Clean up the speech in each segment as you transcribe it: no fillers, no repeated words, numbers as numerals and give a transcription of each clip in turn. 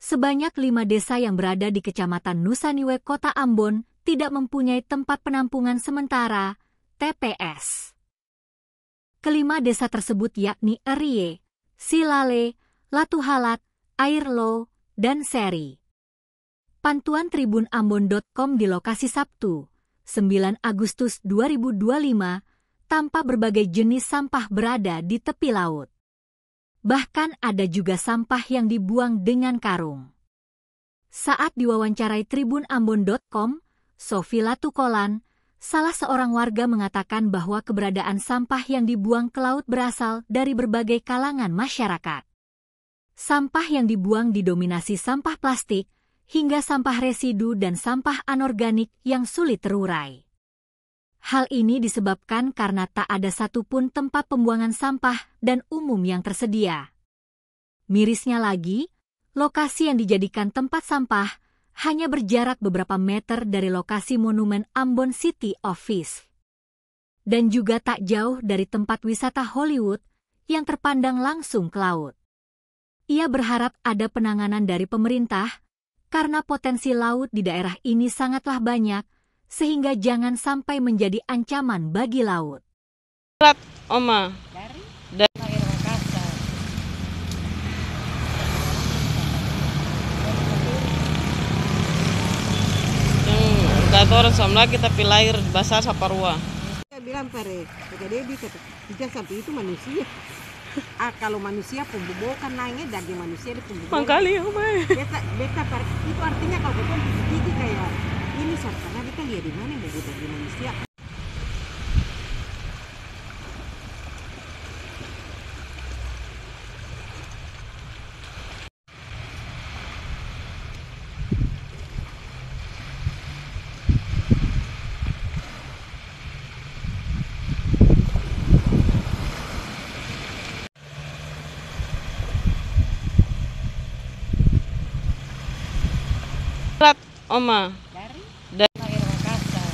Sebanyak 5 desa yang berada di Kecamatan Nusaniwe, Kota Ambon, tidak mempunyai tempat penampungan sementara, TPS. Kelima desa tersebut yakni Erie, Silale, Latuhalat, Airlo, dan Seri. Pantuan tribunambon.com di lokasi Sabtu, 9 Agustus 2025, tampak berbagai jenis sampah berada di tepi laut. Bahkan ada juga sampah yang dibuang dengan karung. Saat diwawancarai tribunambon.com, Sofi Latukolan, salah seorang warga mengatakan bahwa keberadaan sampah yang dibuang ke laut berasal dari berbagai kalangan masyarakat. Sampah yang dibuang didominasi sampah plastik, hingga sampah residu dan sampah anorganik yang sulit terurai. Hal ini disebabkan karena tak ada satupun tempat pembuangan sampah dan umum yang tersedia. Mirisnya lagi, lokasi yang dijadikan tempat sampah hanya berjarak beberapa meter dari lokasi monumen Ambon City of Fish. Dan juga tak jauh dari tempat wisata Hollywood yang terpandang langsung ke laut. Ia berharap ada penanganan dari pemerintah karena potensi laut di daerah ini sangatlah banyak, sehingga jangan sampai menjadi ancaman bagi laut. Oma. Dari Makassar. Yang orang sama kita pilih air basah saparua. Saya bilang pare, jadi bisa sampai itu manusia. Kalau manusia pembobokan naiknya dari manusia di pembobokan. Mangkali Oma. Beta itu artinya kalau betul gigi kayak ini karena kita lihat di mana yang dari manusia. Oma. Dari Makassar.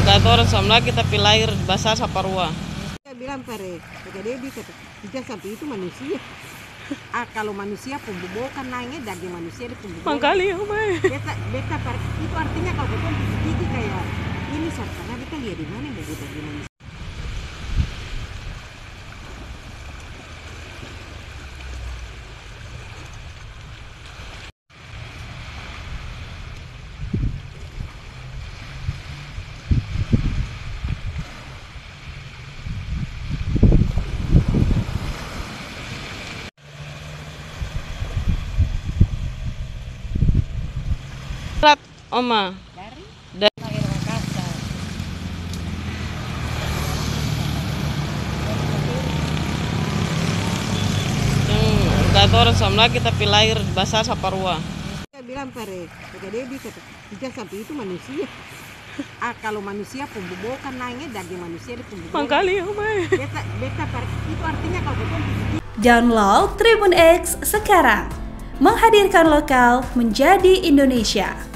Yang orang sama kita pilih air basah saparua. Saya bilang pare, jadi bisa sampai itu manusia. Kalau manusia pembobokan naiknya dari manusia di pembobokan. Mangkali Oma. Beta itu artinya kalau betul gigi kayak ini karena kita lihat di mana yang dari manusia. Oma. Dari Makassar. Yang orang sama kita pilih air basah saparua. Saya bilang pare, jadi bisa sampai itu manusia. Kalau manusia pembobokan naiknya dari manusia di pembobokan. Mangkali Oma. Beta itu artinya kalau betul. Download Tribun X sekarang, menghadirkan lokal menjadi Indonesia.